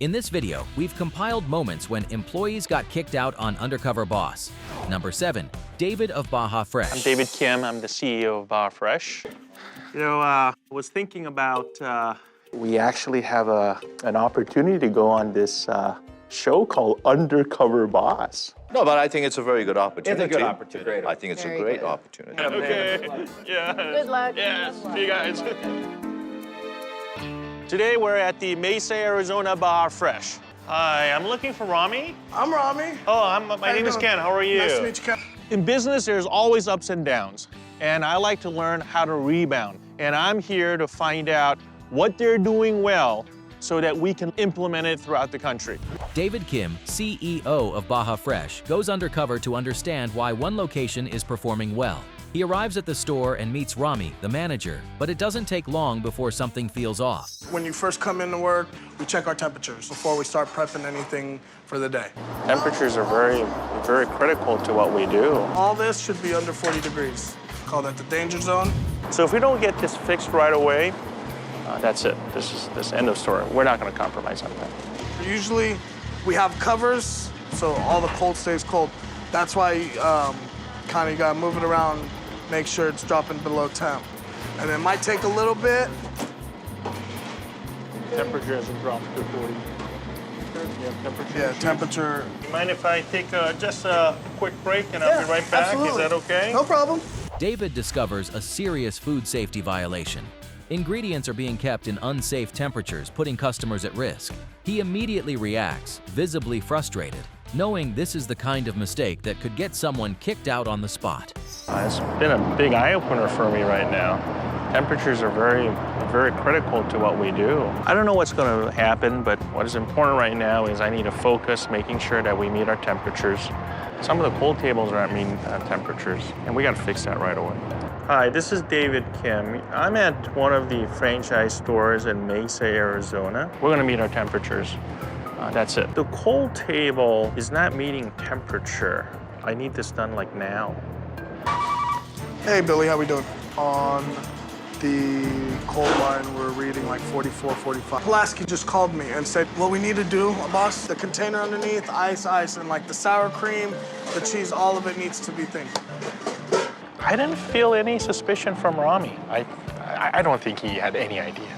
In this video, we've compiled moments when employees got kicked out on Undercover Boss. Number 7, David of Baja Fresh. I'm David Kim, I'm the CEO of Baja Fresh. You know, I was thinking about, we actually have an opportunity to go on this show called Undercover Boss. No, but I think it's a very good opportunity. It's a good opportunity. I think it's a great opportunity. Okay, yeah. Good luck. Yeah, see you guys. Today we're at the Mesa, Arizona Baja Fresh. Hi, I'm looking for Rami. I'm Rami. Oh, my name is Ken. How are you? Nice to meet you, Ken. In business, there's always ups and downs, and I like to learn how to rebound. And I'm here to find out what they're doing well so that we can implement it throughout the country. David Kim, CEO of Baja Fresh, goes undercover to understand why one location is performing well. He arrives at the store and meets Rami, the manager, but it doesn't take long before something feels off. When you first come into work, we check our temperatures before we start prepping anything for the day. Temperatures are very, very critical to what we do. All this should be under 40 degrees. Call that the danger zone. So if we don't get this fixed right away, that's it. This end of story. We're not going to compromise on that. Usually, we have covers, so all the cold stays cold. That's why kind of you gotta move it around, make sure it's dropping below temp. And it might take a little bit. Temperature hasn't dropped to 40. Yeah, temperature. Mind if I take just a quick break and I'll be right back? Absolutely. Is that okay? No problem. David discovers a serious food safety violation. Ingredients are being kept in unsafe temperatures, putting customers at risk. He immediately reacts, visibly frustrated, knowing this is the kind of mistake that could get someone kicked out on the spot. It's been a big eye-opener for me right now. Temperatures are very, very critical to what we do. I don't know what's going to happen, but what is important right now is I need to focus, making sure that we meet our temperatures. Some of the cold tables aren't meeting temperatures, and we got to fix that right away. Hi, this is David Kim. I'm at one of the franchise stores in Mesa, Arizona. We're going to meet our temperatures. That's it. The cold table is not meeting temperature. I need this done like now. Hey, Billy, how we doing? On the cold line, we're reading like 44, 45. Pulaski just called me and said, what we need to do, boss, the container underneath, ice, and like the sour cream, the cheese, all of it needs to be thinned. I didn't feel any suspicion from Rami. I don't think he had any idea.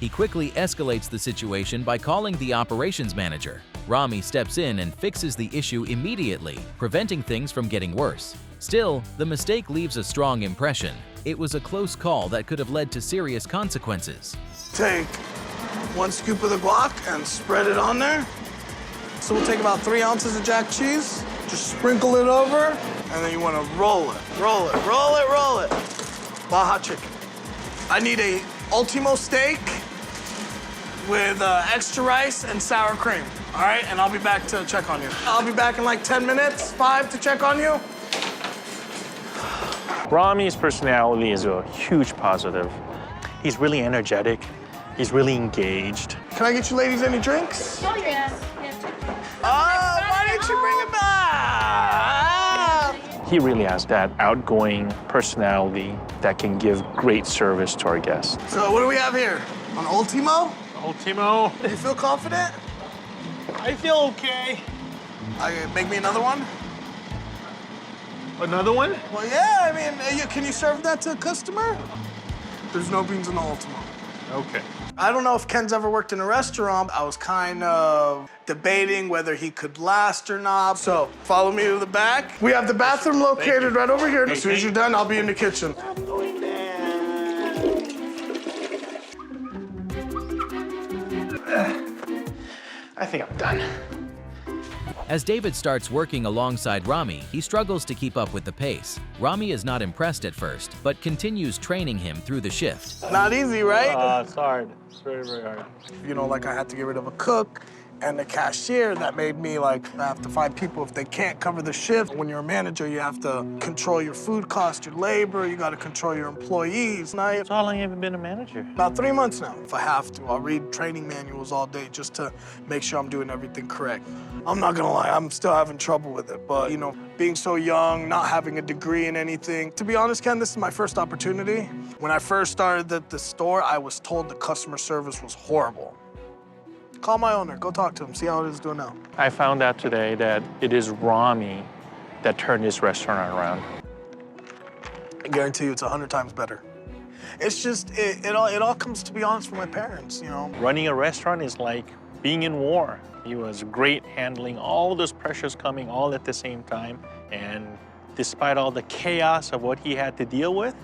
He quickly escalates the situation by calling the operations manager. Rami steps in and fixes the issue immediately, preventing things from getting worse. Still, the mistake leaves a strong impression. It was a close call that could have led to serious consequences. Take 1 scoop of the guac and spread it on there. So we'll take about 3 ounces of jack cheese, just sprinkle it over, and then you want to roll it, roll it, roll it, roll it. Baja chicken. I need a Ultimo steak with extra rice and sour cream, all right? And I'll be back to check on you. I'll be back in like 10 minutes, 5 to check on you. Rami's personality is a huge positive. He's really energetic. He's really engaged. Can I get you ladies any drinks? Oh, yeah. Why didn't you bring it back? He really has that outgoing personality that can give great service to our guests. So what do we have here? An Ultimo? Ultimo. You feel confident? I feel okay. Make me another one? Another one? Well, yeah, I mean, can you serve that to a customer? There's no beans in the Ultimo. Okay. I don't know if Ken's ever worked in a restaurant. I was kind of debating whether he could last or not. So follow me to the back. We have the bathroom located right over here. As soon as you're done, I'll be in the kitchen. I'm going there. I think I'm done. As David starts working alongside Rami, he struggles to keep up with the pace. Rami is not impressed at first, but continues training him through the shift. Not easy, right? It's hard. It's very, very hard. You know, like I had to get rid of a cook and the cashier. That made me like, I have to find people if they can't cover the shift. When you're a manager, you have to control your food cost, your labor, you gotta control your employees. That's how long have you been a manager? About 3 months now. If I have to, I'll read training manuals all day just to make sure I'm doing everything correct. I'm not gonna lie, I'm still having trouble with it, but you know, being so young, not having a degree in anything. To be honest, Ken, this is my first opportunity. When I first started at the store, I was told the customer service was horrible. Call my owner. Go talk to him. See how it is doing now. I found out today that it is Rami that turned this restaurant around. I guarantee you it's 100 times better. It's just, it all comes, to be honest, from my parents, you know. Running a restaurant is like being in war. He was great handling all those pressures coming all at the same time. And despite all the chaos of what he had to deal with,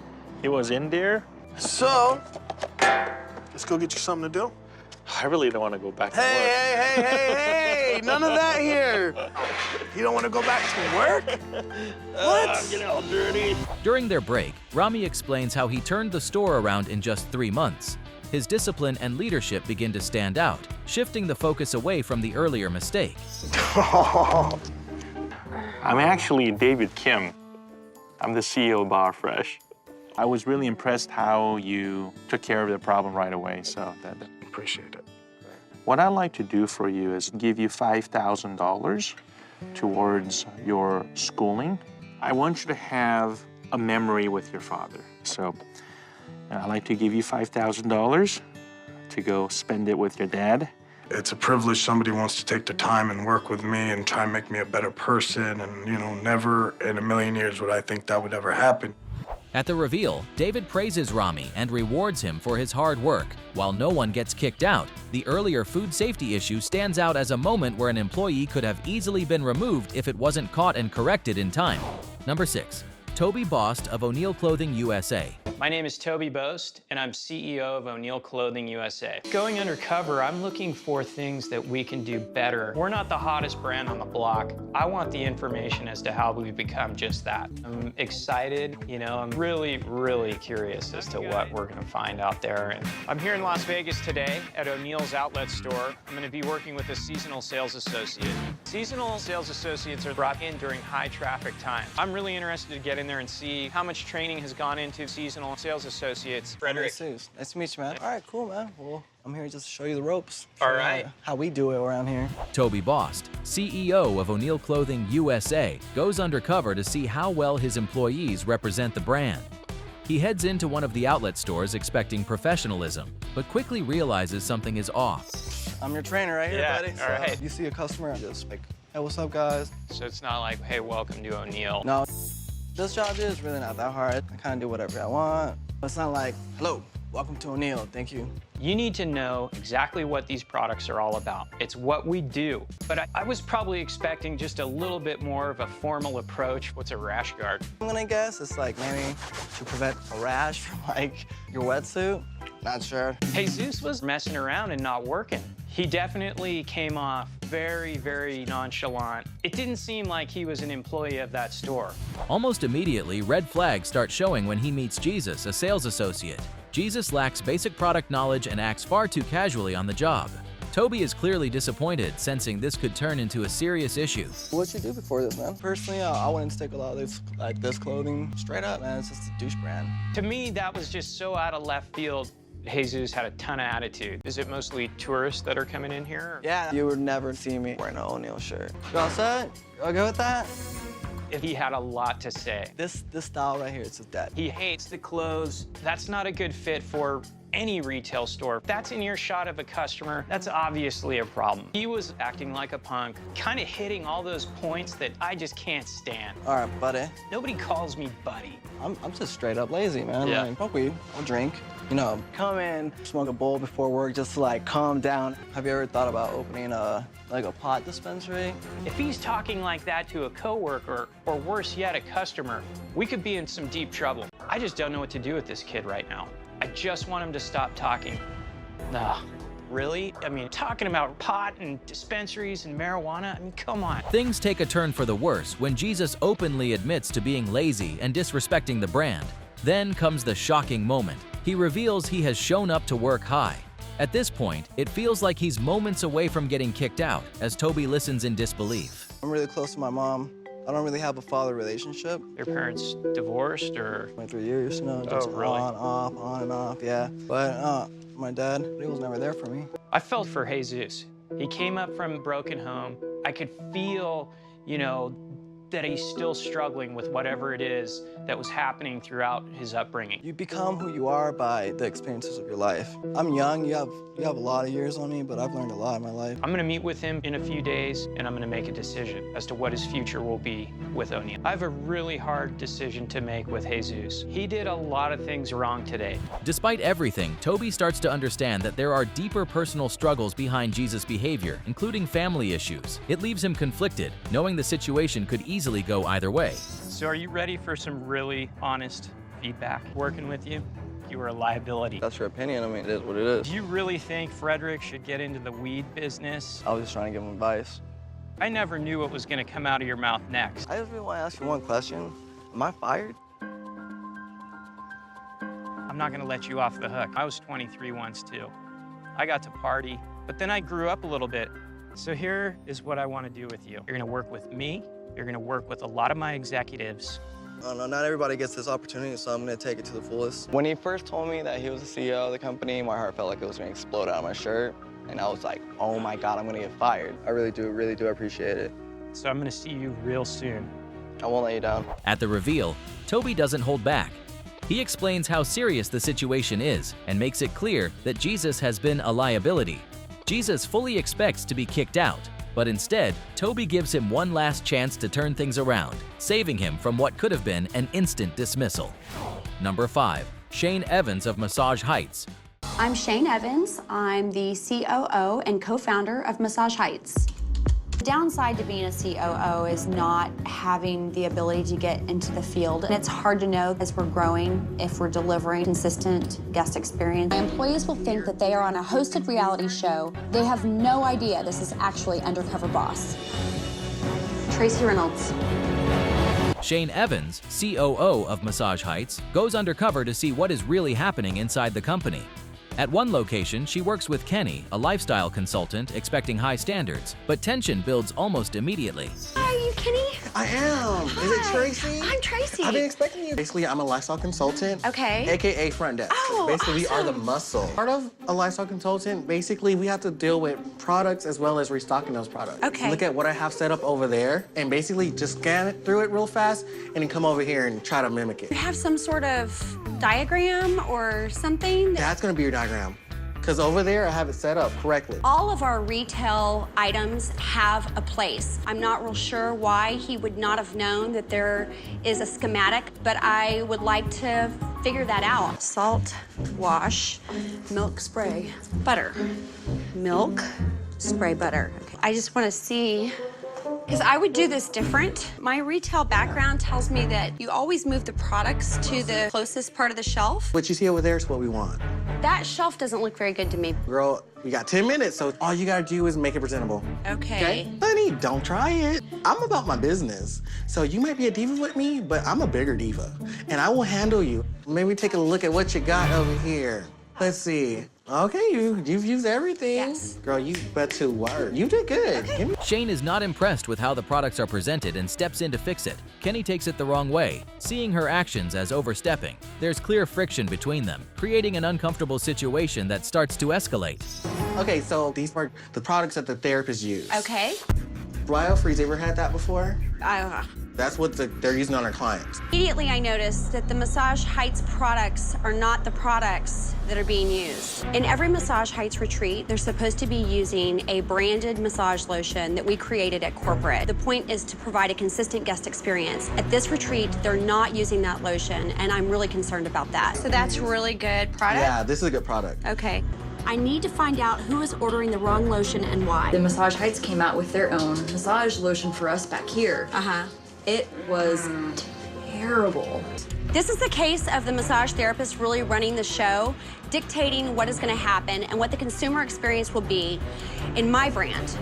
he was in there. So, let's go get you something to do. I really don't want to go back to work. Hey, none of that here. You don't want to go back to work? What? Get all dirty. During their break, Rami explains how he turned the store around in just 3 months. His discipline and leadership begin to stand out, shifting the focus away from the earlier mistake. I'm actually David Kim. I'm the CEO of Bar Fresh. I was really impressed how you took care of the problem right away, so that... Appreciate it. What I'd like to do for you is give you $5,000 towards your schooling. I want you to have a memory with your father. So I'd like to give you $5,000 to go spend it with your dad. It's a privilege somebody wants to take the time and work with me and try and make me a better person. And, you know, never in a million years would I think that would ever happen. At the reveal, David praises Rami and rewards him for his hard work. While no one gets kicked out, the earlier food safety issue stands out as a moment where an employee could have easily been removed if it wasn't caught and corrected in time. Number 6. Toby Bost of O'Neill Clothing USA. My name is Toby Bost, and I'm CEO of O'Neill Clothing USA. Going undercover, I'm looking for things that we can do better. We're not the hottest brand on the block. I want the information as to how we become just that. I'm excited, you know, I'm really, really curious as to what we're gonna find out there. And I'm here in Las Vegas today at O'Neill's outlet store. I'm gonna be working with a seasonal sales associate. Seasonal sales associates are brought in during high traffic times. I'm really interested to get in there and see how much training has gone into seasonal sales associates. Frederick. Nice to meet you, man. All right, cool, man. Well, I'm here just to show you the ropes. All right. How we do it around here. Toby Bost, CEO of O'Neill Clothing USA, goes undercover to see how well his employees represent the brand. He heads into one of the outlet stores expecting professionalism, but quickly realizes something is off. I'm your trainer right here, Yeah, buddy. all right. You see a customer, just like, hey, what's up, guys? So it's not like, hey, welcome to O'Neill. No, this job is really not that hard. I kind of do whatever I want. It's not like, hello, welcome to O'Neill, thank you. You need to know exactly what these products are all about. It's what we do. But I was probably expecting just a little bit more of a formal approach. What's a rash guard? I'm gonna guess it's like maybe to prevent a rash from like your wetsuit. Not sure. Jesus was messing around and not working. He definitely came off very, very nonchalant. It didn't seem like he was an employee of that store. Almost immediately, red flags start showing when he meets Jesus, a sales associate. Jesus lacks basic product knowledge and acts far too casually on the job. Toby is clearly disappointed, sensing this could turn into a serious issue. What'd you do before this, man? Personally, I wouldn't stick a lot of this clothing. Straight up, man, it's just a douche brand. To me, that was just so out of left field. Jesus had a ton of attitude. Is it mostly tourists that are coming in here? Yeah, you would never see me wearing an O'Neill shirt. You all set? You all good with that? He had a lot to say. This style right here, it's just dead. He hates the clothes. That's not a good fit for any retail store. If that's in earshot of a customer, that's obviously a problem. He was acting like a punk, kind of hitting all those points that I just can't stand. All right, buddy. Nobody calls me buddy. I'm just straight up lazy, man. Yeah. Like, smoke weed, I'll drink. You know, come in, smoke a bowl before work just to like calm down. Have you ever thought about opening like a pot dispensary? If he's talking like that to a coworker, or worse yet, a customer, we could be in some deep trouble. I just don't know what to do with this kid right now. I just want him to stop talking. Nah, really? I mean, talking about pot and dispensaries and marijuana, I mean, come on. Things take a turn for the worse when Jesus openly admits to being lazy and disrespecting the brand. Then comes the shocking moment. He reveals he has shown up to work high. At this point, it feels like he's moments away from getting kicked out as Toby listens in disbelief. I'm really close to my mom. I don't really have a father relationship. Your parents divorced, or? 23 years, you know, just really? on and off, yeah. But my dad, he was never there for me. I felt for Jesus. He came up from a broken home. I could feel, you know, that he's still struggling with whatever it is that was happening throughout his upbringing. You become who you are by the experiences of your life. I'm young, you have a lot of years on me, but I've learned a lot in my life. I'm gonna meet with him in a few days, and I'm gonna make a decision as to what his future will be with O'Neal. I have a really hard decision to make with Jesus. He did a lot of things wrong today. Despite everything, Toby starts to understand that there are deeper personal struggles behind Jesus' behavior, including family issues. It leaves him conflicted, knowing the situation could easily go either way. So are you ready for some really honest feedback? Working with you, you are a liability. That's your opinion, I mean, it is what it is. Do you really think Frederick should get into the weed business? I was just trying to give him advice. I never knew what was gonna come out of your mouth next. I just really want to ask you one question. Am I fired? I'm not gonna let you off the hook. I was 23 once too. I got to party, but then I grew up a little bit. So here is what I wanna do with you. You're gonna work with me, you're gonna work with a lot of my executives. I don't know, not everybody gets this opportunity, so I'm gonna take it to the fullest. When he first told me that he was the CEO of the company, my heart felt like it was gonna explode out of my shirt. And I was like, oh my God, I'm gonna get fired. I really do appreciate it. So I'm gonna see you real soon. I won't let you down. At the reveal, Toby doesn't hold back. He explains how serious the situation is and makes it clear that Jesus has been a liability. Jesus fully expects to be kicked out, but instead, Toby gives him one last chance to turn things around, saving him from what could have been an instant dismissal. Number 5. Shane Evans of Massage Heights. I'm Shane Evans. I'm the COO and co-founder of Massage Heights. The downside to being a COO is not having the ability to get into the field. And it's hard to know as we're growing if we're delivering consistent guest experience. My employees will think that they are on a hosted reality show. They have no idea this is actually Undercover Boss. Tracy Reynolds. Shane Evans, COO of Massage Heights, goes undercover to see what is really happening inside the company. At one location, she works with Kenny, a lifestyle consultant expecting high standards, but tension builds almost immediately. Hi, are you Kenny? I am. Is it Tracy? I'm Tracy. I've been expecting you. Basically, I'm a lifestyle consultant. Okay. AKA front desk. Oh, Basically, we are the awesome. muscle. Part of a lifestyle consultant, basically, we have to deal with products as well as restocking those products. Okay. Look at what I have set up over there and basically just scan it through it real fast and then come over here and try to mimic it. You have some sort of diagram or something? That's gonna be your diagram. Because over there, I have it set up correctly. All of our retail items have a place. I'm not real sure why he would not have known that there is a schematic, but I would like to figure that out. Salt, wash, milk, spray, butter. Milk, spray, butter. Okay. I just want to see, because I would do this different. My retail background tells me that you always move the products to the closest part of the shelf. What you see over there is what we want. That shelf doesn't look very good to me. Girl, we got 10 minutes, so all you gotta do is make it presentable. Okay. Honey, don't try it. I'm about my business. So you might be a diva with me, but I'm a bigger diva. And I will handle you. Maybe take a look at what you got over here. Let's see. Okay, you've used everything. Yes. Girl, you bet to work. You did good. Okay. Shane is not impressed with how the products are presented and steps in to fix it. Kenny takes it the wrong way, seeing her actions as overstepping. There's clear friction between them, creating an uncomfortable situation that starts to escalate. Okay, so these are the products that the therapists use. Okay. Biofreeze, ever had that before? Uh, That's what they're using on their clients. Immediately, I noticed that the Massage Heights products are not the products that are being used. In every Massage Heights retreat, they're supposed to be using a branded massage lotion that we created at corporate. The point is to provide a consistent guest experience. At this retreat, they're not using that lotion, and I'm really concerned about that. So that's really good product? Yeah, this is a good product. Okay. I need to find out who is ordering the wrong lotion and why. The Massage Heights came out with their own massage lotion for us back here. Uh-huh. It was terrible. This is the case of the massage therapist really running the show, dictating what is going to happen and what the consumer experience will be in my brand.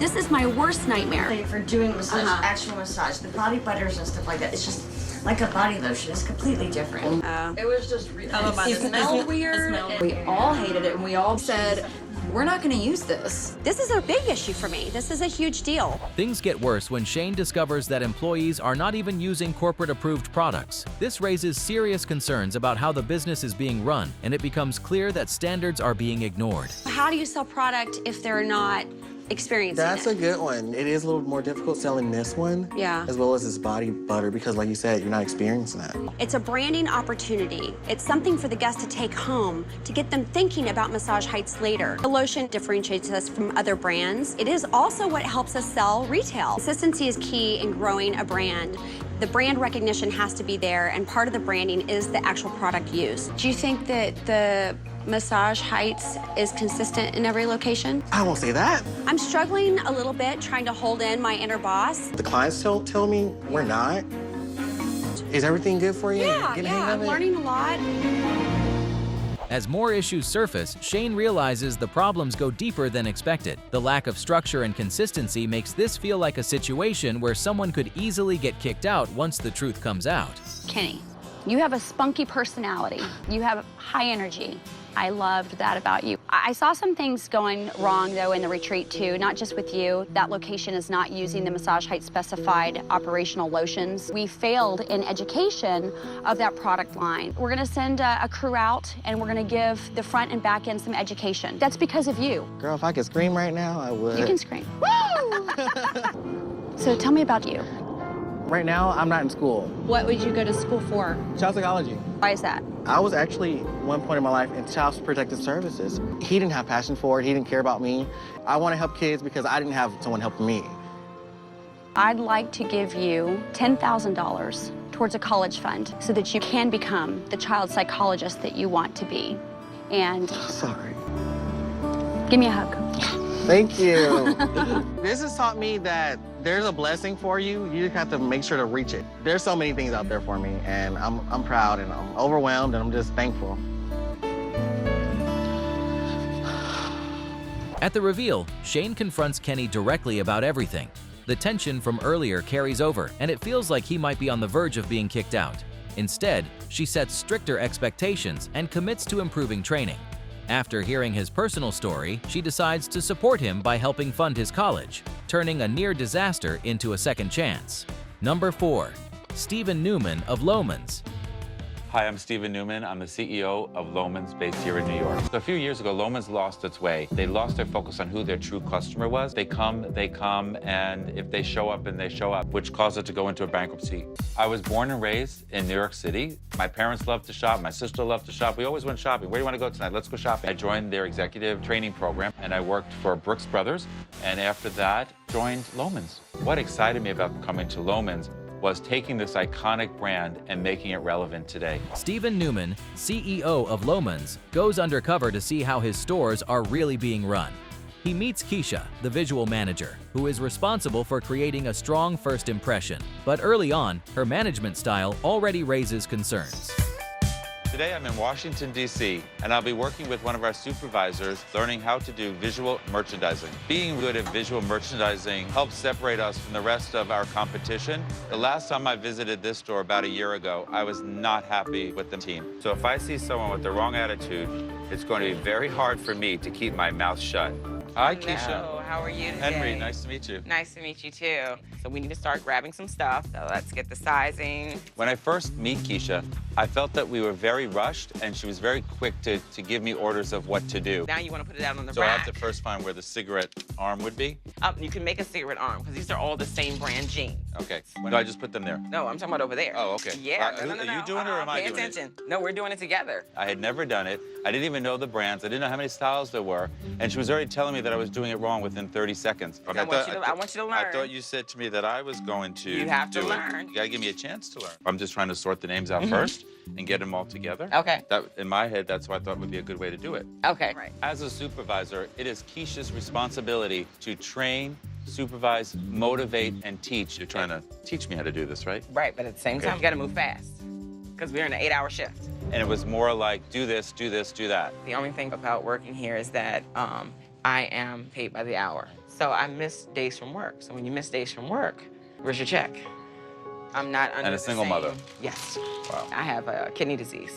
This is my worst nightmare. For doing massage, actual massage, the body butters and stuff like that, it's just like a body lotion. It's completely different. It was just really, it smelled weird. We all hated it, and we all said, we're not gonna use this. This is a big issue for me. This is a huge deal. Things get worse when Shane discovers that employees are not even using corporate-approved products. This raises serious concerns about how the business is being run, and it becomes clear that standards are being ignored. How do you sell product if they're not experiencing That's it. a good one. It is a little more difficult selling this one. Yeah. As well as this body butter because, like you said, you're not experiencing that. It's a branding opportunity. It's something for the guest to take home to get them thinking about Massage Heights later. The lotion differentiates us from other brands. It is also what helps us sell retail. Consistency is key in growing a brand. The brand recognition has to be there, and part of the branding is the actual product used. Do you think that the Massage Heights is consistent in every location? I won't say that. I'm struggling a little bit trying to hold in my inner boss. The clients tell me we're not. Is everything good for you? Yeah, Get a hang of I'm it? learning a lot. As more issues surface, Shane realizes the problems go deeper than expected. The lack of structure and consistency makes this feel like a situation where someone could easily get kicked out once the truth comes out. Kenny, you have a spunky personality. You have high energy. I loved that about you. I saw some things going wrong, though, in the retreat, too, not just with you. That location is not using the Massage Heights specified operational lotions. We failed in education of that product line. We're going to send a crew out, and we're going to give the front and back end some education. That's because of you. Girl, if I could scream right now, I would. You can scream. Woo! So tell me about you. Right now, I'm not in school. What would you go to school for? Child psychology. Why is that? I was actually, one point in my life, in Child Protective Services. He didn't have passion for it. He didn't care about me. I want to help kids because I didn't have someone helping me. I'd like to give you $10,000 towards a college fund so that you can become the child psychologist that you want to be. And Sorry. give me a hug. Thank you. This has taught me that there's a blessing for you. You just have to make sure to reach it. There's so many things out there for me, and I'm proud, and I'm overwhelmed, and I'm just thankful. At the reveal, Shane confronts Kenny directly about everything. The tension from earlier carries over, and it feels like he might be on the verge of being kicked out. Instead, she sets stricter expectations and commits to improving training. After hearing his personal story, she decides to support him by helping fund his college, turning a near disaster into a second chance. Number 4. Stephen Newman of Lohman's. Hi, I'm Stephen Newman. I'm the CEO of Lohman's based here in New York. So a few years ago, Lohman's lost its way. They lost their focus on who their true customer was. They come, and if they show up, and they show up, which caused it to go into a bankruptcy. I was born and raised in New York City. My parents loved to shop. My sister loved to shop. We always went shopping. Where do you want to go tonight? Let's go shopping. I joined their executive training program, and I worked for Brooks Brothers, and after that, joined Lohman's. What excited me about coming to Lohman's was taking this iconic brand and making it relevant today. Stephen Newman, CEO of Lohman's, goes undercover to see how his stores are really being run. He meets Keisha, the visual manager, who is responsible for creating a strong first impression. But early on, her management style already raises concerns. Today I'm in Washington, D.C., and I'll be working with one of our supervisors learning how to do visual merchandising. Being good at visual merchandising helps separate us from the rest of our competition. The last time I visited this store about a year ago, I was not happy with the team. So if I see someone with the wrong attitude, it's going to be very hard for me to keep my mouth shut. Hi, Keisha. Hello, how are you today? Henry, nice to meet you. Nice to meet you too. So we need to start grabbing some stuff. So let's get the sizing. When I first meet Keisha, I felt that we were very rushed, and she was very quick to give me orders of what to do. Now you want to put it out on the So I rack. have to first find where the cigarette arm would be. You can make a cigarette arm because these are all the same brand jeans. Okay. No, I just put them there. No, I'm talking about over there. Oh, okay. Yeah. Are you doing it or am I doing it? Pay attention. No, we're doing it together. I had never done it. I didn't even know the brands. I didn't know how many styles there were. And she was already telling me that I was doing it wrong within 30 seconds. I want you to learn. I thought you said to me that I was going to You have to do it. learn. You gotta give me a chance to learn. I'm just trying to sort the names out first and get them all together. Okay. That, in my head, that's what I thought would be a good way to do it. Okay. Right. As a supervisor, it is Keisha's responsibility to train, supervise, motivate, and teach. You're trying to teach me how to do this, right? Right, but at the same time, you got to move fast because we're in an 8-hour shift. And it was more like, do this, do this, do that. The only thing about working here is that I am paid by the hour. So I miss days from work. So when you miss days from work, where's your check? I'm not under And a single mother. Yes. Wow. I have kidney disease,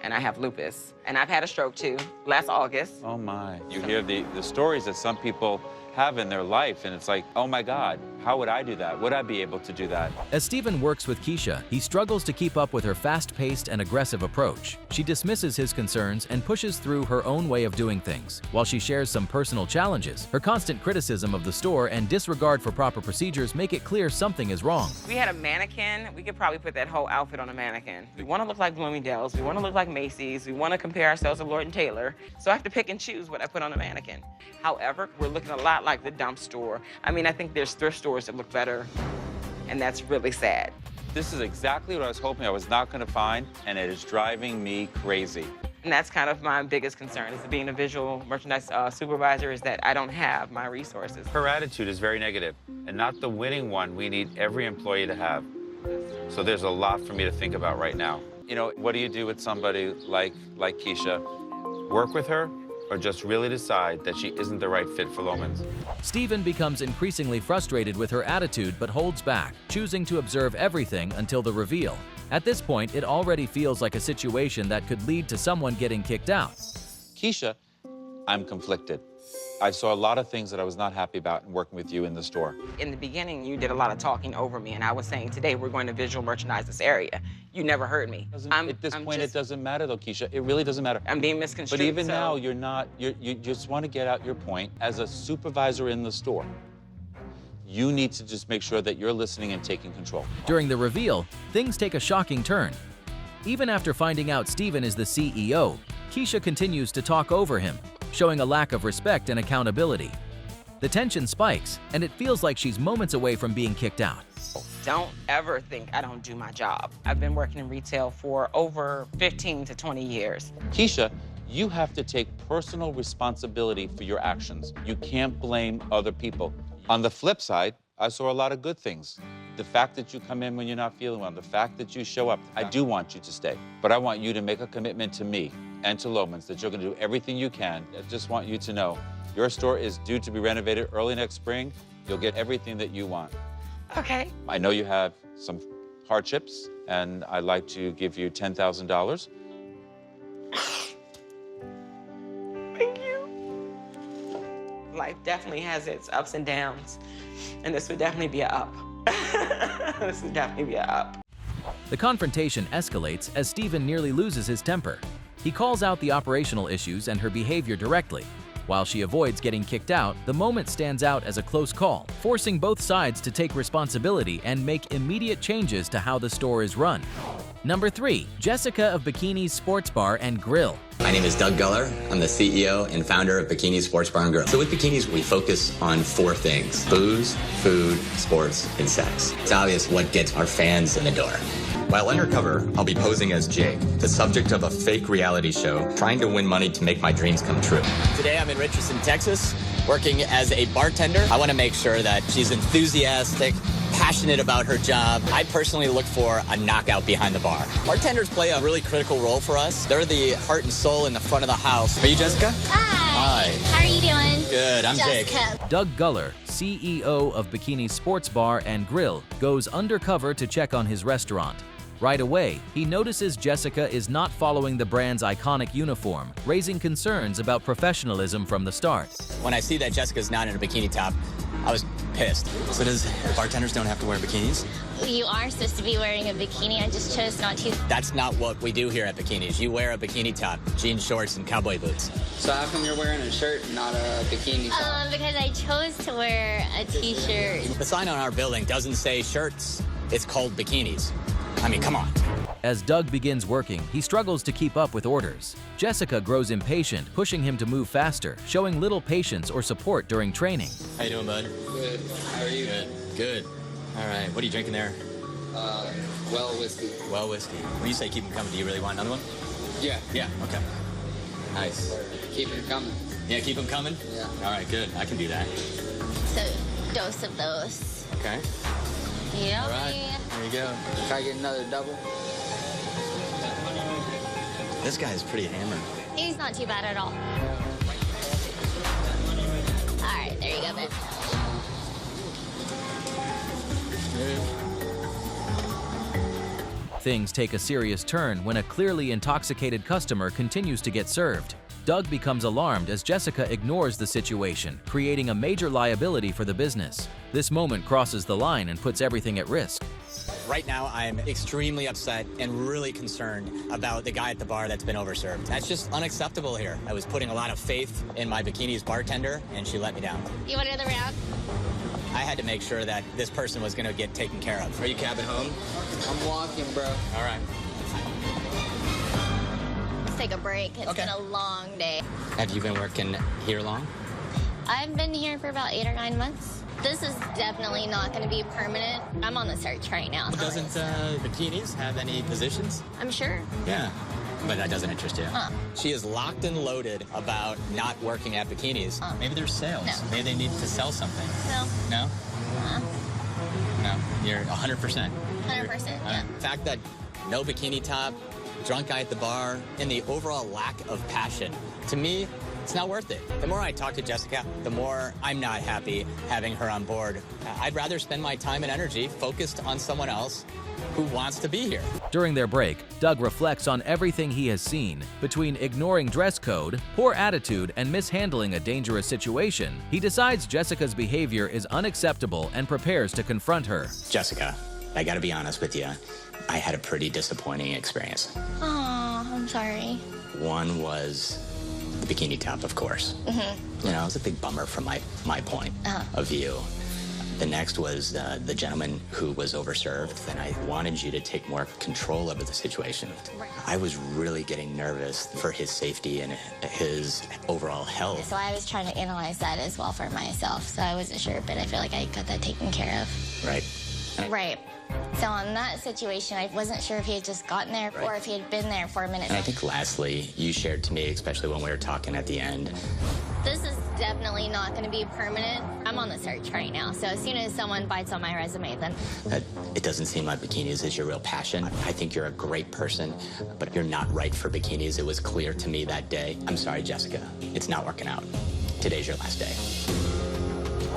and I have lupus, and I've had a stroke too, last August. Oh my. You hear the stories that some people have in their life, and it's like, oh my God, How would I do that? Would I be able to do that? As Steven works with Keisha, he struggles to keep up with her fast-paced and aggressive approach. She dismisses his concerns and pushes through her own way of doing things. While she shares some personal challenges, her constant criticism of the store and disregard for proper procedures make it clear something is wrong. We had a mannequin. We could probably put that whole outfit on a mannequin. We want to look like Bloomingdale's. We want to look like Macy's. We want to compare ourselves to Lord & Taylor. So I have to pick and choose what I put on a mannequin. However, we're looking a lot like the dump store. I mean, I think there's thrift stores that look better, and that's really sad. This is exactly what I was hoping I was not going to find, and it is driving me crazy. And that's kind of my biggest concern, is being a visual merchandise supervisor, is that I don't have my resources. Her attitude is very negative, and not the winning one we need every employee to have. So there's a lot for me to think about right now. You know, what do you do with somebody like Keisha? Work with her, or just really decide that she isn't the right fit for Loehmann's? Steven becomes increasingly frustrated with her attitude but holds back, choosing to observe everything until the reveal. At this point, it already feels like a situation that could lead to someone getting kicked out. Keisha, I'm conflicted. I saw a lot of things that I was not happy about in working with you in the store. In the beginning, you did a lot of talking over me, and I was saying, today we're going to visual merchandise this area. You never heard me. At this point, it doesn't matter, though, Keisha. It really doesn't matter. I'm being misconstrued. But even now, you just want to get out your point. As a supervisor in the store, you need to just make sure that you're listening and taking control. During the reveal, things take a shocking turn. Even after finding out Steven is the CEO, Keisha continues to talk over him, showing a lack of respect and accountability. The tension spikes, and it feels like she's moments away from being kicked out. Don't ever think I don't do my job. I've been working in retail for over 15 to 20 years. Keisha, you have to take personal responsibility for your actions. You can't blame other people. On the flip side, I saw a lot of good things. The fact that you come in when you're not feeling well, the fact that you show up, I do want you to stay. But I want you to make a commitment to me and to Loehmann's that you're going to do everything you can. I just want you to know your store is due to be renovated early next spring. You'll get everything that you want. Okay. I know you have some hardships, and I'd like to give you $10,000. Thank you. Life definitely has its ups and downs, and this would definitely be an up. This would definitely be an up. The confrontation escalates as Steven nearly loses his temper. He calls out the operational issues and her behavior directly. While she avoids getting kicked out, the moment stands out as a close call, forcing both sides to take responsibility and make immediate changes to how the store is run. Number 3, Jessica of Bikini's Sports Bar and Grill. My name is Doug Guller. I'm the CEO and founder of Bikini's Sports Bar and Grill. So with Bikini's, we focus on 4 things: booze, food, sports, and sex. It's obvious what gets our fans in the door. While undercover, I'll be posing as Jake, the subject of a fake reality show, trying to win money to make my dreams come true. Today I'm in Richardson, Texas, working as a bartender. I want to make sure that she's enthusiastic, passionate about her job. I personally look for a knockout behind the bar. Bartenders play a really critical role for us. They're the heart and soul in the front of the house. Are you Jessica? Hi. Hi. How are you doing? Good, I'm Jessica. Jake. Doug Guller, CEO of Bikini's Sports Bar and Grill, goes undercover to check on his restaurant. Right away, he notices Jessica is not following the brand's iconic uniform, raising concerns about professionalism from the start. When I see that Jessica's not in a bikini top, I was pissed. So does bartenders don't have to wear bikinis? You are supposed to be wearing a bikini. I just chose not to. That's not what we do here at Bikini's. You wear a bikini top, jean shorts, and cowboy boots. So how come you're wearing a shirt and not a bikini top? Because I chose to wear a t-shirt. The sign on our building doesn't say shirts. It's called bikinis. I mean, come on. As Doug begins working, he struggles to keep up with orders. Jessica grows impatient, pushing him to move faster, showing little patience or support during training. How you doing, bud? Good. How are you? Good. Good. All right. What are you drinking there? Well whiskey. Well whiskey. When you say keep them coming, do you really want another one? Yeah. Yeah. Okay. Nice. Keep them coming. Yeah, keep them coming? Yeah. All right, good. I can do that. So, dose of those. Okay. Yeah. All right. There you go. Try to get another double. This guy's pretty hammered. He's not too bad at all. All right, there you go, babe. Things take a serious turn when a clearly intoxicated customer continues to get served. Doug becomes alarmed as Jessica ignores the situation, creating a major liability for the business. This moment crosses the line and puts everything at risk. Right now, I'm extremely upset and really concerned about the guy at the bar that's been overserved. That's just unacceptable here. I was putting a lot of faith in my Bikini's bartender, and she let me down. You want another round? I had to make sure that this person was going to get taken care of. Are you cabbing home? I'm walking, bro. All right. Let's take a break. It's been a long day. Have you been working here long? I've been here for about 8 or 9 months. This is definitely not going to be permanent. I'm on the search right now. Doesn't Bikinis have any positions? I'm sure. Yeah. But that doesn't interest you. She is locked and loaded about not working at Bikinis. Maybe there's sales. No. Maybe they need to sell something. No. No? No. You're 100%. 100%, yeah. The fact that no bikini top, drunk guy at the bar, and the overall lack of passion, to me, it's not worth it. The more I talk to Jessica, the more I'm not happy having her on board. I'd rather spend my time and energy focused on someone else who wants to be here. During their break, Doug reflects on everything he has seen. Between ignoring dress code, poor attitude, and mishandling a dangerous situation, he decides Jessica's behavior is unacceptable and prepares to confront her. Jessica, I gotta be honest with you. I had a pretty disappointing experience. Oh, I'm sorry. One was the bikini top, of course. You know, it was a big bummer from my point of view. The next was the gentleman who was overserved, and I wanted you to take more control over the situation. I was really getting nervous for his safety and his overall health. So I was trying to analyze that as well for myself. So I wasn't sure, but I feel like I got that taken care of. Right. Right. So in that situation, I wasn't sure if he had just gotten there or if he had been there for a minute. And I think lastly, you shared to me, especially when we were talking at the end, this is definitely not going to be permanent. I'm on the search right now. So as soon as someone bites on my resume, then... it doesn't seem like bikinis is your real passion. I think you're a great person, but you're not right for bikinis. It was clear to me that day. I'm sorry, Jessica. It's not working out. Today's your last day.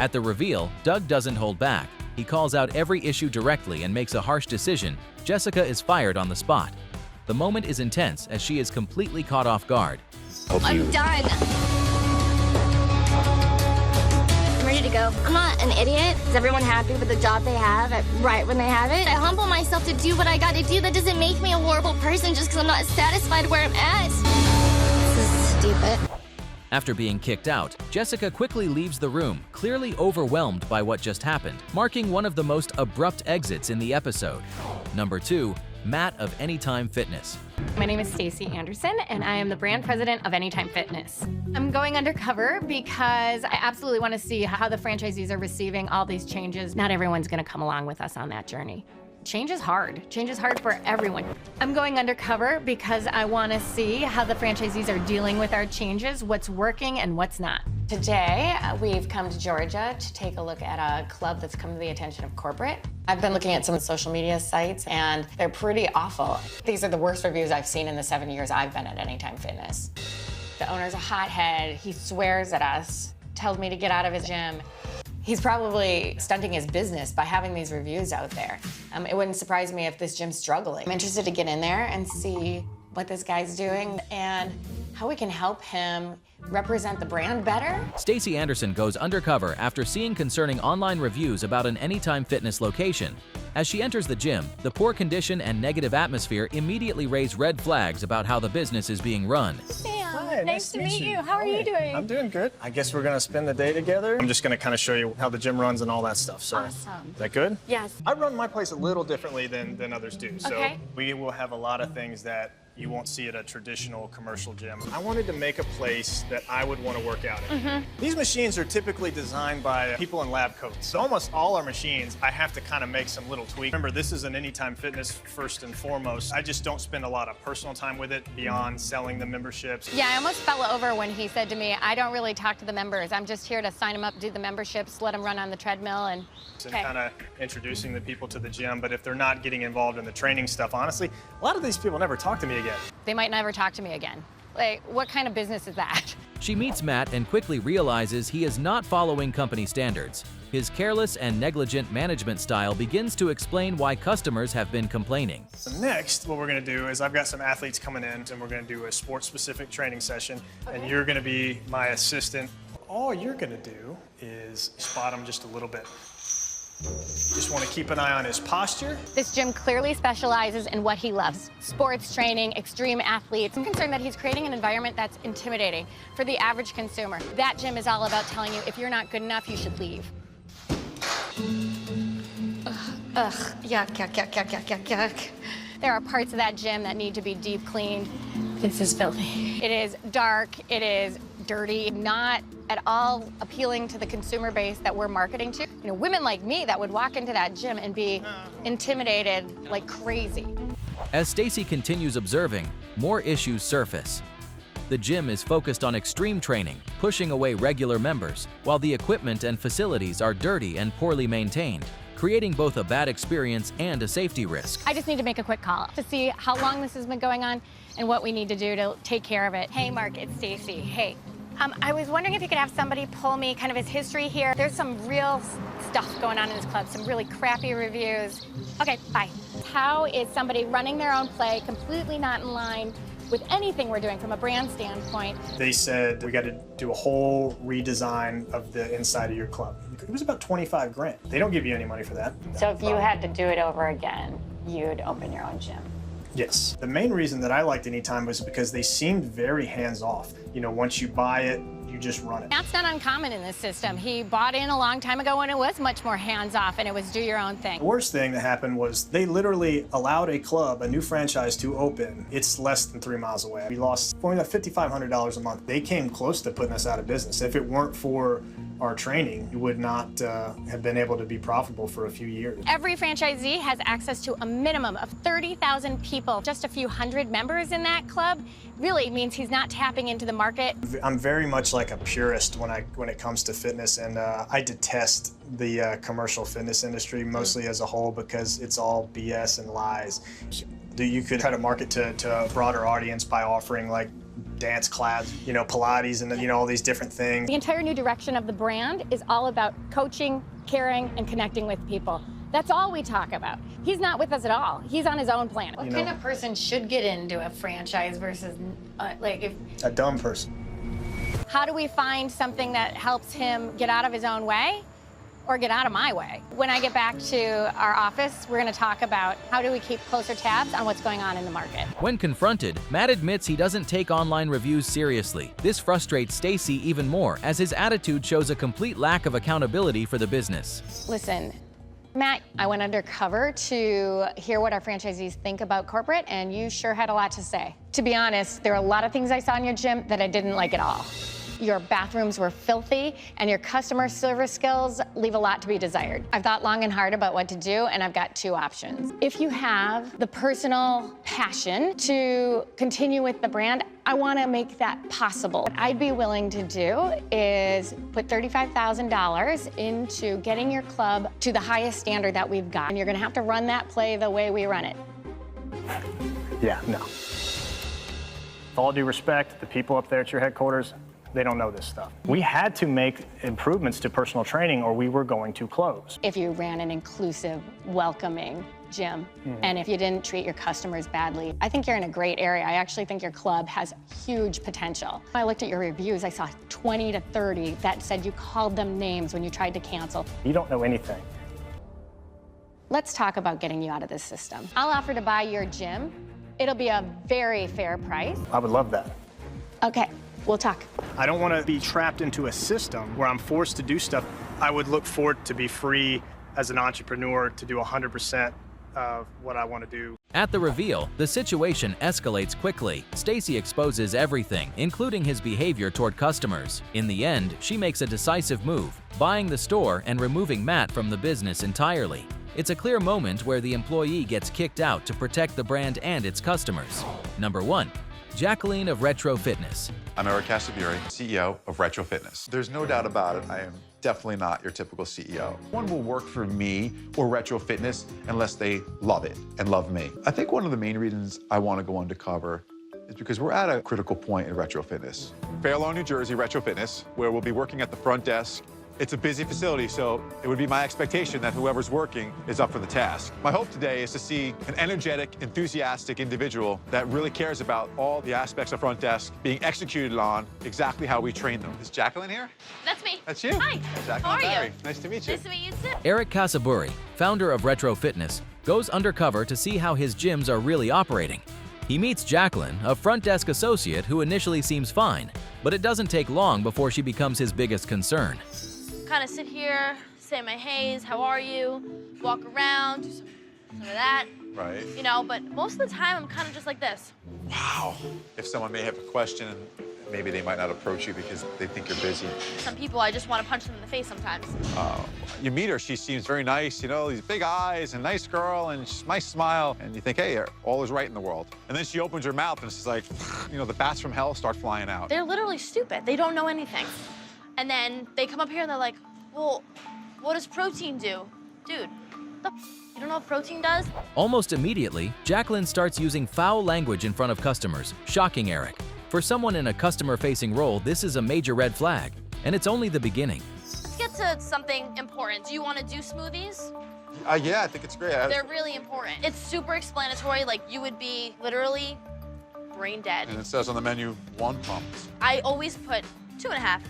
At the reveal, Doug doesn't hold back. He calls out every issue directly and makes a harsh decision. Jessica is fired on the spot. The moment is intense as she is completely caught off guard. I'm done. I'm ready to go. I'm not an idiot. Is everyone happy with the job they have right when they have it? I humble myself to do what I got to do. That doesn't make me a horrible person just because I'm not satisfied where I'm at. This is stupid. After being kicked out, Jessica quickly leaves the room, clearly overwhelmed by what just happened, marking one of the most abrupt exits in the episode. Number 2, Matt of Anytime Fitness. My name is Stacy Anderson, and I am the brand president of Anytime Fitness. I'm going undercover because I absolutely want to see how the franchisees are receiving all these changes. Not everyone's going to come along with us on that journey. Change is hard. Change is hard for everyone. I'm going undercover because I want to see how the franchisees are dealing with our changes, what's working and what's not. Today, we've come to Georgia to take a look at a club that's come to the attention of corporate. I've been looking at some social media sites, and they're pretty awful. These are the worst reviews I've seen in the 7 years I've been at Anytime Fitness. The owner's a hothead. He swears at us, tells me to get out of his gym. He's probably stunting his business by having these reviews out there. It wouldn't surprise me if this gym's struggling. I'm interested to get in there and see what this guy's doing and how we can help him represent the brand better. Stacy Anderson goes undercover after seeing concerning online reviews about an Anytime Fitness location. As she enters the gym, the poor condition and negative atmosphere immediately raise red flags about how the business is being run. Hi, nice to meet you. How are you doing? I'm doing good. I guess we're gonna spend the day together. I'm just gonna kind of show you how the gym runs and all that stuff. So, awesome. Is that good? Yes. I run my place a little differently than others do. So Okay. we will have a lot of things that you won't see at a traditional commercial gym. I wanted to make a place that I would want to work out in. These machines are typically designed by people in lab coats. So almost all our machines, I have to kind of make some little tweaks. Remember, this is an Anytime Fitness first and foremost. I just don't spend a lot of personal time with it beyond selling the memberships. Yeah, I almost fell over when he said to me, I don't really talk to the members. I'm just here to sign them up, do the memberships, let them run on the treadmill, and kind of introducing the people to the gym. But if they're not getting involved in the training stuff, honestly, a lot of these people never talk to me again. They might never talk to me again. Like, what kind of business is that? She meets Matt and quickly realizes he is not following company standards. His careless and negligent management style begins to explain why customers have been complaining. So next, what we're gonna do is I've got some athletes coming in and we're gonna do a sports-specific training session, and you're gonna be my assistant. All you're gonna do is spot him just a little bit. Just wanna keep an eye on his posture. This gym clearly specializes in what he loves: sports training, extreme athletes. I'm concerned that he's creating an environment that's intimidating for the average consumer. That gym is all about telling you if you're not good enough, you should leave. Ugh, yuck, yuck, yuck, yuck, yuck, yuck, yuck. There are parts of that gym that need to be deep cleaned. This is filthy. It is dark, it is dirty, not at all appealing to the consumer base that we're marketing to. You know, women like me that would walk into that gym and be intimidated like crazy. As Stacy continues observing, more issues surface. The gym is focused on extreme training, pushing away regular members, while the equipment and facilities are dirty and poorly maintained, creating both a bad experience and a safety risk. I just need to make a quick call to see how long this has been going on and what we need to do to take care of it. Hey, Mark, it's Stacy. Hey. I was wondering if you could have somebody pull me kind of his history here. There's some real stuff going on in this club, some really crappy reviews. Okay, bye. How is somebody running their own play, completely not in line with anything we're doing from a brand standpoint? They said we got to do a whole redesign of the inside of your club. It was about 25 grand. They don't give you any money for that. So if you had to do it over again, you'd open your own gym? Yes. The main reason that I liked Anytime was because they seemed very hands-off. You know, once you buy it, you just run it. That's not uncommon in this system. He bought in a long time ago when it was much more hands-off and it was do your own thing. The worst thing that happened was they literally allowed a club, a new franchise, to open. It's less than 3 miles away. We lost $5,500 a month. They came close to putting us out of business. If it weren't for our training, we would not have been able to be profitable for a few years. Every franchisee has access to a minimum of 30,000 people. Just a few hundred members in that club really means he's not tapping into the market. I'm very much like a purist when it comes to fitness, and I detest the commercial fitness industry mostly as a whole because it's all BS and lies. You could try to market to a broader audience by offering like dance class, you know, Pilates, and all these different things. The entire new direction of the brand is all about coaching, caring, and connecting with people. That's all we talk about. He's not with us at all. He's on his own planet. What kind of person should get into a franchise versus, a dumb person. How do we find something that helps him get out of his own way or get out of my way? When I get back to our office, we're going to talk about how do we keep closer tabs on what's going on in the market. When confronted, Matt admits he doesn't take online reviews seriously. This frustrates Stacy even more, as his attitude shows a complete lack of accountability for the business. Listen, Matt, I went undercover to hear what our franchisees think about corporate, and you sure had a lot to say. To be honest, there are a lot of things I saw in your gym that I didn't like at all. Your bathrooms were filthy, and your customer service skills leave a lot to be desired. I've thought long and hard about what to do, and I've got 2 options. If you have the personal passion to continue with the brand, I want to make that possible. What I'd be willing to do is put $35,000 into getting your club to the highest standard that we've got. And you're going to have to run that play the way we run it. Yeah, no. With all due respect, the people up there at your headquarters, they don't know this stuff. We had to make improvements to personal training or we were going to close. If you ran an inclusive, welcoming gym, and if you didn't treat your customers badly, I think you're in a great area. I actually think your club has huge potential. I looked at your reviews, I saw 20 to 30 that said you called them names when you tried to cancel. You don't know anything. Let's talk about getting you out of this system. I'll offer to buy your gym. It'll be a very fair price. I would love that. Okay. We'll talk. I don't want to be trapped into a system where I'm forced to do stuff. I would look forward to be free as an entrepreneur to do 100% of what I want to do. At the reveal, the situation escalates quickly. Stacy exposes everything, including his behavior toward customers. In the end, she makes a decisive move, buying the store and removing Matt from the business entirely. It's a clear moment where the employee gets kicked out to protect the brand and its customers. Number 1. Jacqueline of Retro Fitness. I'm Eric Cassabieri, CEO of Retro Fitness. There's no doubt about it, I am definitely not your typical CEO. No one will work for me or Retro Fitness unless they love it and love me. I think one of the main reasons I want to go undercover is because we're at a critical point in Retro Fitness. Fair Lawn, New Jersey, Retro Fitness, where we'll be working at the front desk. It's a busy facility, so it would be my expectation that whoever's working is up for the task. My hope today is to see an energetic, enthusiastic individual that really cares about all the aspects of front desk being executed on exactly how we train them. Is Jacqueline here? That's me. That's you? Hi. Jacqueline How are Barry. you? Nice to meet you. Nice to meet you too. Eric Casaburi, founder of Retro Fitness, goes undercover to see how his gyms are really operating. He meets Jacqueline, a front desk associate who initially seems fine, but it doesn't take long before she becomes his biggest concern. Kind of sit here, say my hays, how are you? Walk around, do some of that. Right. You know, but most of the time I'm kind of just like this. Wow. If someone may have a question, maybe they might not approach you because they think you're busy. Some people I just want to punch them in the face sometimes. You meet her, she seems very nice, you know, these big eyes, and nice girl, and nice smile, and you think, hey, all is right in the world. And then she opens her mouth, and it's like, you know, the bats from hell start flying out. They're literally stupid. They don't know anything. And then they come up here and they're like, well, what does protein do? Dude, you don't know what protein does? Almost immediately, Jacqueline starts using foul language in front of customers, shocking Eric. For someone in a customer-facing role, this is a major red flag, and it's only the beginning. Let's get to something important. Do you want to do smoothies? Yeah, I think it's great. They're really important. It's super explanatory, like you would be literally brain dead. And it says on the menu, 1 pump. I always put 2.5.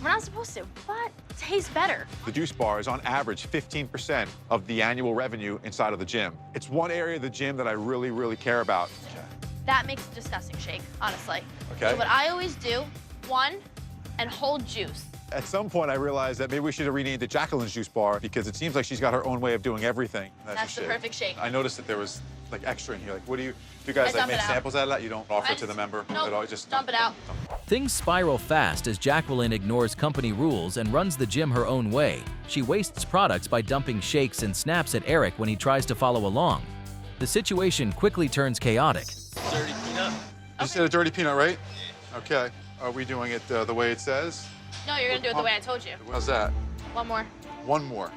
We're not supposed to, but it tastes better. The juice bar is on average 15% of the annual revenue inside of the gym. It's one area of the gym that I really, really care about. That makes a disgusting shake, honestly. Okay. So what I always do, 1 and hold juice. At some point, I realized that maybe we should have renamed it Jacqueline's Juice Bar because it seems like she's got her own way of doing everything. That's the perfect shake. I noticed that there was like extra in here. Like, what do you guys I like dump make it out. samples out of that? You don't offer it to the member Nope, at all? You just dump it out. Things spiral fast as Jacqueline ignores company rules and runs the gym her own way. She wastes products by dumping shakes and snaps at Eric when he tries to follow along. The situation quickly turns chaotic. Dirty peanut. You said a dirty peanut, right? Okay. Are we doing it the way it says? No, you're gonna do it the way I told you. How's that? 1 more. 1 more.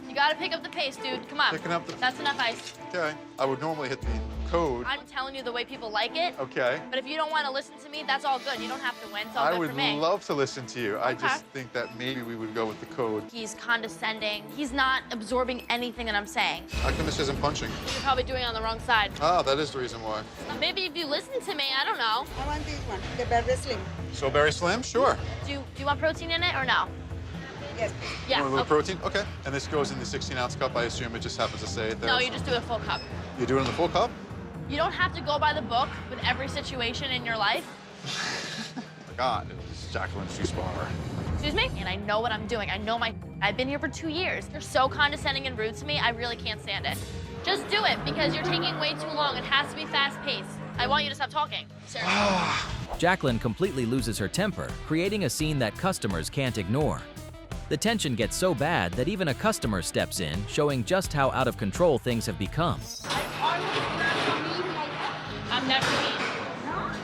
You gotta pick up the pace, dude. Come on. Picking up the... That's enough ice. Okay. I would normally hit the code. I'm telling you the way people like it. Okay. But if you don't want to listen to me, that's all good. You don't have to win. It's all I good would for me. love to listen to you. I Okay. just think that maybe we would go with the code. He's condescending. He's not absorbing anything that I'm saying. How come this isn't punching? You're probably doing it on the wrong side. Ah, that is the reason why. Maybe if you listen to me, I don't know. I want this one, the berry slim. So berry slim? Sure. Do you want protein in it or no? Yes. Yeah. You want a little okay. protein? Okay. And this goes in the 16-ounce cup, I assume. It just happens to say it there. No, you just do a full cup. You do it in the full cup? You don't have to go by the book with every situation in your life. My God, it's Jacqueline's Juice Bar. Excuse me? And I know what I'm doing. I've been here for 2 years. You're so condescending and rude to me, I really can't stand it. Just do it because you're taking way too long. It has to be fast-paced. I want you to stop talking. Seriously. Jacqueline completely loses her temper, creating a scene that customers can't ignore. The tension gets so bad that even a customer steps in, showing just how out of control things have become. I'm never mean.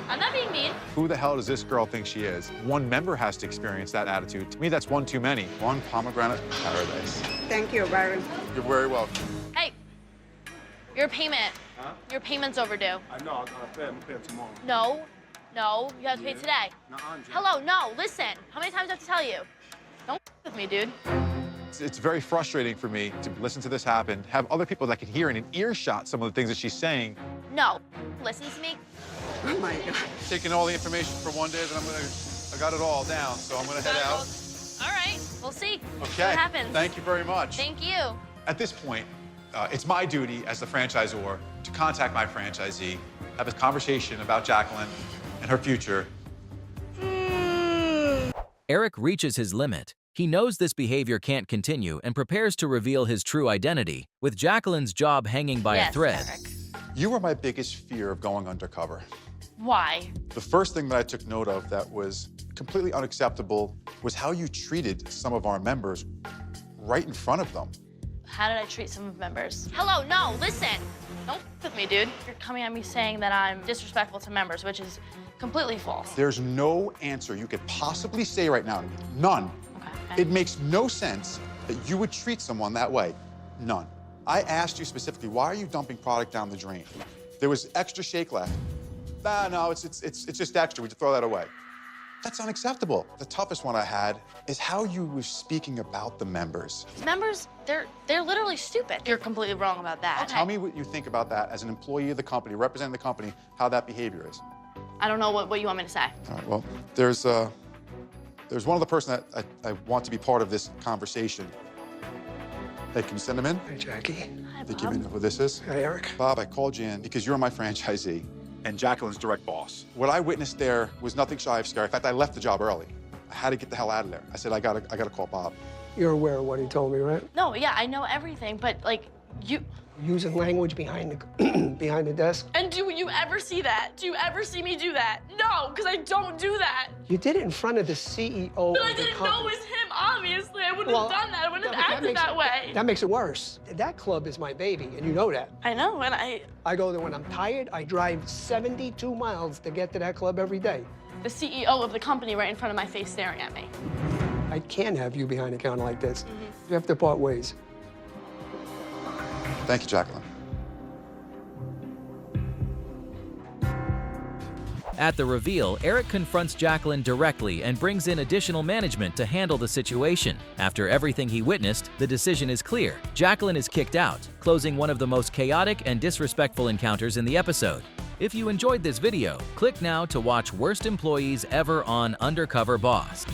I'm not being mean. Who the hell does this girl think she is? One member has to experience that attitude. To me, that's one too many. 1 pomegranate paradise. Thank you, Byron. You're very welcome. Hey, your payment. Huh? Your payment's overdue. I know, I'm gonna pay him tomorrow. No, you have to pay today. Hello, no, listen. How many times do I have to tell you? Don't with me, dude. It's very frustrating for me to listen to this happen, have other people that can hear in an earshot some of the things that she's saying. No, listen to me. Oh my God. Taking all the information for one day, then I got it all down, so I'm gonna head out. All right, we'll see. Okay. What happens. Thank you very much. Thank you. At this point, it's my duty as the franchisor to contact my franchisee, have a conversation about Jacqueline and her future. Eric reaches his limit. He knows this behavior can't continue and prepares to reveal his true identity, with Jacqueline's job hanging by a thread. Eric. You were my biggest fear of going undercover. Why? The first thing that I took note of that was completely unacceptable was how you treated some of our members right in front of them. How did I treat some of members? Hello, no, listen. Don't with me, dude. You're coming at me saying that I'm disrespectful to members, which is completely false. There's no answer you could possibly say right now to me. None. Okay. It makes no sense that you would treat someone that way. None. I asked you specifically, why are you dumping product down the drain? There was extra shake left. No, it's just extra. We just throw that away. That's unacceptable. The toughest one I had is how you were speaking about the members. Members, they're literally stupid. You're completely wrong about that. Tell me what you think about that as an employee of the company, representing the company, how that behavior is. I don't know what you want me to say. All right, well, there's one other person that I want to be part of this conversation. Hey, can you send him in? Hey, Jackie. Hi, Think you know who this is? Hi, Eric. Bob, I called you in because you're my franchisee and Jacqueline's direct boss. What I witnessed there was nothing shy of scary. In fact, I left the job early. I had to get the hell out of there. I said, I gotta call Bob. You're aware of what he told me, right? No, yeah, I know everything, but like, you... Using language behind the behind the desk. And do you ever see that? Do you ever see me do that? No, because I don't do that. You did it in front of the CEO But of I the didn't company. know it was him, obviously. I wouldn't have done that. I wouldn't have acted that way. That makes it worse. That club is my baby, and you know that. I know, and I go there when I'm tired. I drive 72 miles to get to that club every day. the CEO of the company right in front of my face staring at me. I can't have you behind a counter like this. You have to part ways. Thank you, Jacqueline. At the reveal, Eric confronts Jacqueline directly and brings in additional management to handle the situation. After everything he witnessed, the decision is clear. Jacqueline is kicked out, closing one of the most chaotic and disrespectful encounters in the episode. If you enjoyed this video, click now to watch Worst Employees Ever on Undercover Boss.